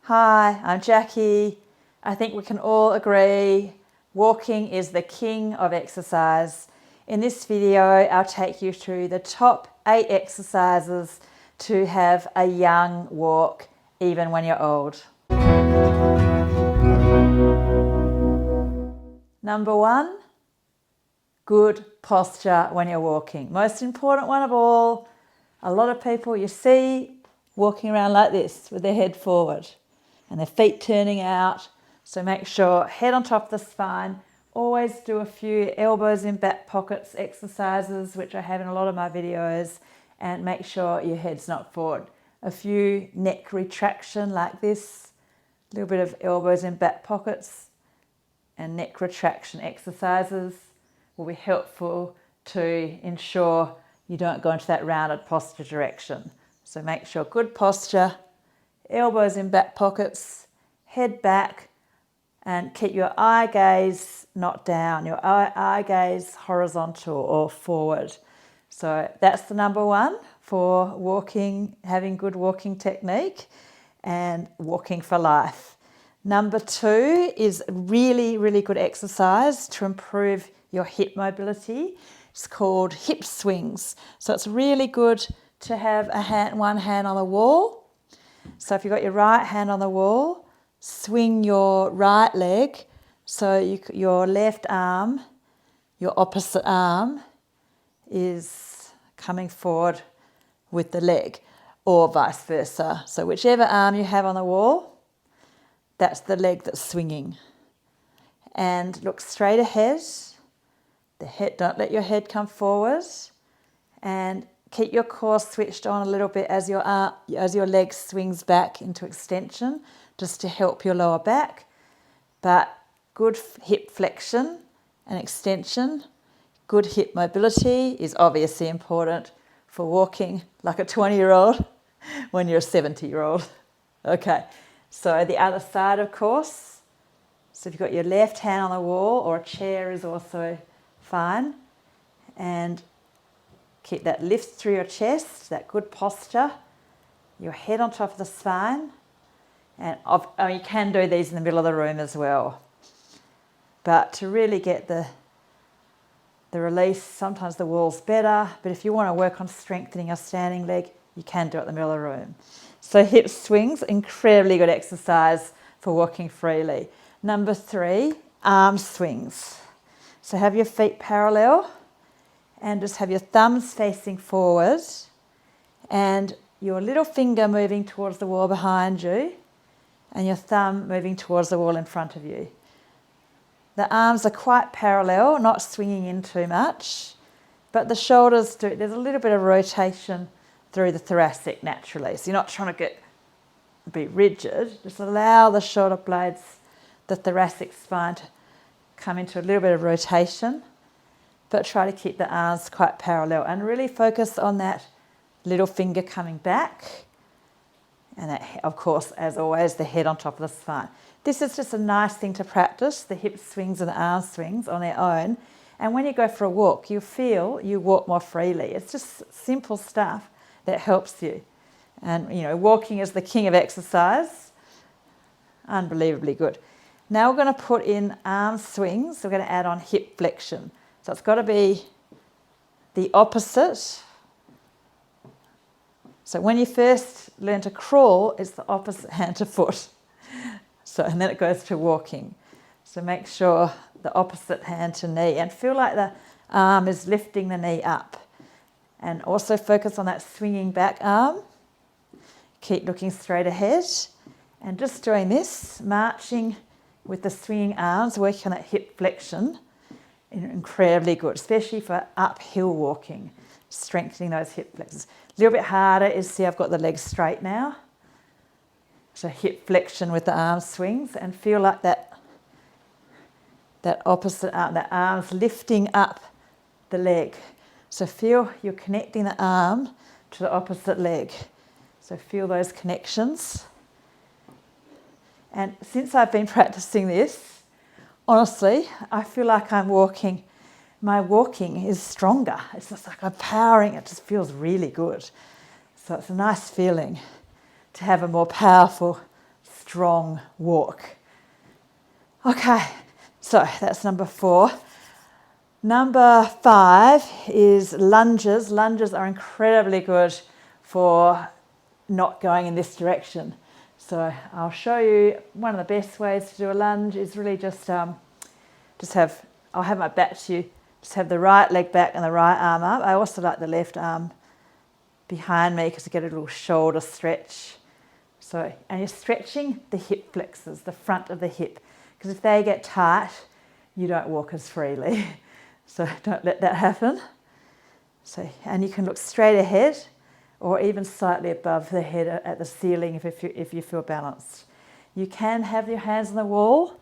Hi, I'm Jackie. I think we can all agree walking is the king of exercise. In this video, I'll take you through the top 8 exercises to have a young walk, even when you're old. Number 1, good posture when you're walking. Most important one of all, a lot of people you see walking around like this with their head forward and their feet turning out. So make sure head on top of the spine. Always do a few elbows in back pockets exercises, which I have in a lot of my videos, and make sure your head's not forward. A few neck retraction like this, a little bit of elbows in back pockets and neck retraction exercises will be helpful to ensure you don't go into that rounded posture direction. So make sure good posture, elbows in back pockets, head back, and keep your eye gaze not down, your eye gaze horizontal or forward. So that's the number 1 for walking, having good walking technique and walking for life. Number 2 is really, really good exercise to improve your hip mobility. It's called hip swings. So it's really good to have one hand on the wall. So if you've got your right hand on the wall, swing your right leg so your left arm, your opposite arm, is coming forward with the leg, or vice versa. So whichever arm you have on the wall, that's the leg that's swinging. And look straight ahead. Don't let your head come forward, and keep your core switched on a little bit as your leg swings back into extension, just to help your lower back. But good hip flexion and extension, good hip mobility is obviously important for walking like a 20-year-old when you're a 70-year-old. Okay, so the other side, of course. So if you've got your left hand on the wall, or a chair is also fine. And keep that lift through your chest, that good posture, your head on top of the spine. And you can do these in the middle of the room as well. But to really get the release, sometimes the wall's better. But if you want to work on strengthening your standing leg, you can do it in the middle of the room. So hip swings, incredibly good exercise for walking freely. Number 3, arm swings. So have your feet parallel and just have your thumbs facing forward and your little finger moving towards the wall behind you and your thumb moving towards the wall in front of you. The arms are quite parallel, not swinging in too much, but the shoulders there's a little bit of rotation through the thoracic naturally. So you're not trying to be rigid, just allow the shoulder blades, the thoracic spine to come into a little bit of rotation, but try to keep the arms quite parallel and really focus on that little finger coming back. And that, of course, as always, the head on top of the spine. This is just a nice thing to practice, the hip swings and the arm swings on their own. And when you go for a walk, you feel you walk more freely. It's just simple stuff that helps you. And, walking is the king of exercise. Unbelievably good. Now we're going to put in arm swings. We're going to add on hip flexion. So it's got to be the opposite. So when you first learn to crawl, it's the opposite hand to foot. And then it goes to walking. So make sure the opposite hand to knee and feel like the arm is lifting the knee up. And also focus on that swinging back arm. Keep looking straight ahead. And just doing this, marching with the swinging arms, working on that hip flexion, incredibly good, especially for uphill walking, strengthening those hip flexors. A little bit harder is, see, I've got the legs straight now. So hip flexion with the arm swings, and feel like that opposite arm, the arm's lifting up the leg. So feel you're connecting the arm to the opposite leg. So feel those connections. And since I've been practicing this, honestly, I feel like my walking is stronger. It's just like I'm powering, it just feels really good. So it's a nice feeling to have a more powerful strong walk. Okay, so that's number 4. Number 5 is lunges. Lunges are incredibly good for not going in this direction. So I'll show you one of the best ways to do a lunge is really I'll have my back to you, just have the right leg back and the right arm up. I also like the left arm behind me because I get a little shoulder stretch. So, and you're stretching the hip flexors, the front of the hip, because if they get tight, you don't walk as freely. So don't let that happen. So, and you can look straight ahead or even slightly above the head at the ceiling if you feel balanced. You can have your hands on the wall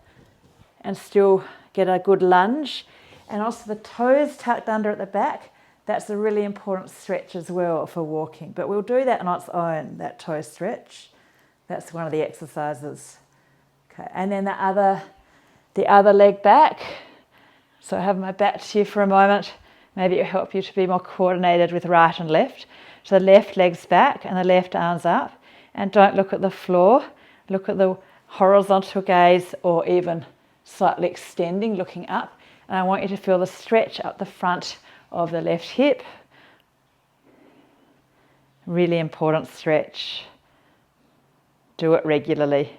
and still get a good lunge. And also the toes tucked under at the back, that's a really important stretch as well for walking. But we'll do that on its own, that toe stretch. That's one of the exercises. Okay, and then the other leg back. So I have my back to you for a moment. Maybe it'll help you to be more coordinated with right and left. So the left leg's back and the left arm's up. And don't look at the floor. Look at the horizontal gaze or even slightly extending, looking up. And I want you to feel the stretch up the front of the left hip. Really important stretch. Do it regularly.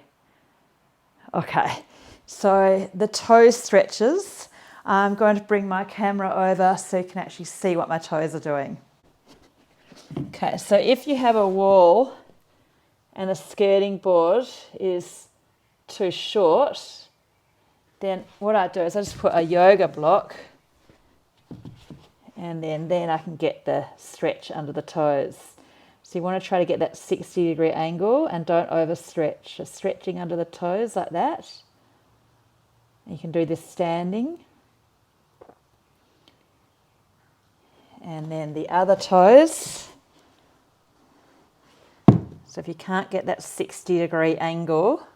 Okay, so the toe stretches. I'm going to bring my camera over so you can actually see what my toes are doing. Okay, so if you have a wall and a skirting board is too short, then what I do is I just put a yoga block and then I can get the stretch under the toes. So you want to try to get that 60-degree angle and don't overstretch. Just stretching under the toes like that. You can do this standing. And then the other toes. So if you can't get that 60-degree angle,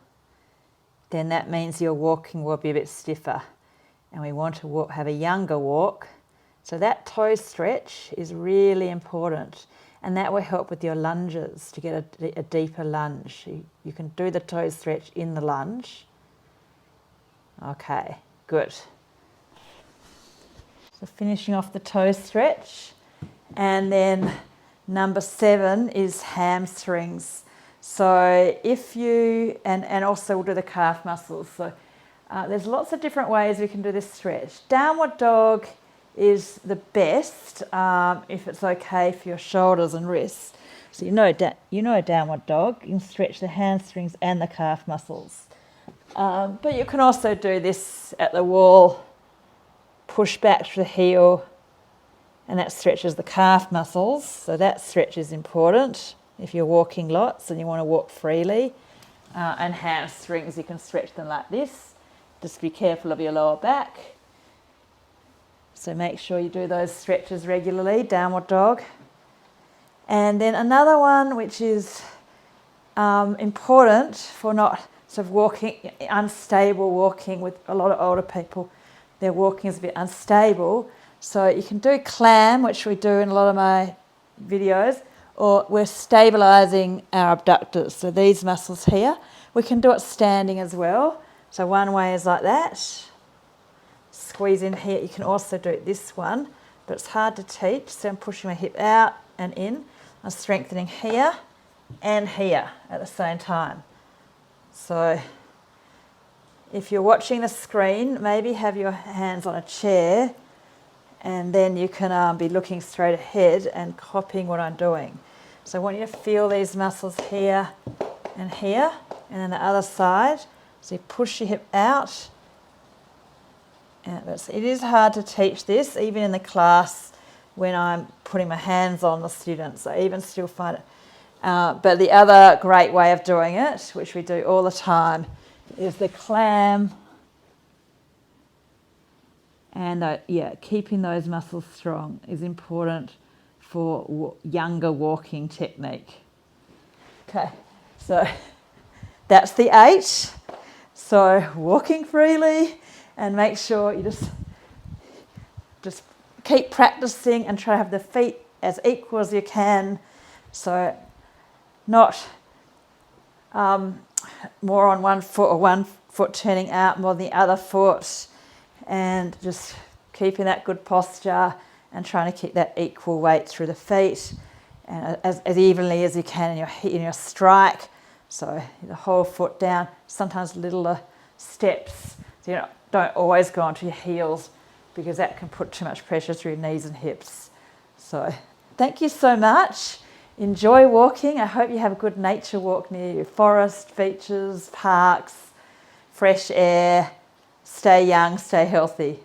then that means your walking will be a bit stiffer. And we want to have a younger walk. So that toe stretch is really important. And that will help with your lunges to get a deeper lunge. You can do the toe stretch in the lunge. Okay, good. So finishing off the toe stretch. And then number 7 is hamstrings. So if you, and also we'll do the calf muscles. So there's lots of different ways we can do this stretch. Downward dog is the best if it's okay for your shoulders and wrists. So you know downward dog, you can stretch the hamstrings and the calf muscles. But you can also do this at the wall, push back to the heel, and that stretches the calf muscles. So that stretch is important if you're walking lots and you want to walk freely. And hamstrings, you can stretch them like this. Just be careful of your lower back. So make sure you do those stretches regularly, downward dog. And then another one which is important for not sort of walking, unstable walking with a lot of older people. Their walking is a bit unstable. So you can do clam, which we do in a lot of my videos, or we're stabilising our abductors. So these muscles here, we can do it standing as well. So one way is like that. Squeeze in here. You can also do this one, but it's hard to teach. So I'm pushing my hip out and in. I'm strengthening here and here at the same time. So if you're watching the screen, maybe have your hands on a chair and then you can be looking straight ahead and copying what I'm doing. So I want you to feel these muscles here and then the other side. So you push your hip out. It is hard to teach this, even in the class when I'm putting my hands on the students. I even still find it. But the other great way of doing it, which we do all the time, is the clam. And keeping those muscles strong is important for younger walking technique. Okay, so that's the 8. So walking freely. And make sure you just keep practicing and try to have the feet as equal as you can. So not more on one foot, or one foot turning out more than the other foot, and just keeping that good posture and trying to keep that equal weight through the feet and as evenly as you can in your strike. So the whole foot down, sometimes littler steps. So you don't always go onto your heels, because that can put too much pressure through your knees and hips. So thank you so much. Enjoy walking. I hope you have a good nature walk near you. Forest, beaches, parks, fresh air. Stay young, stay healthy.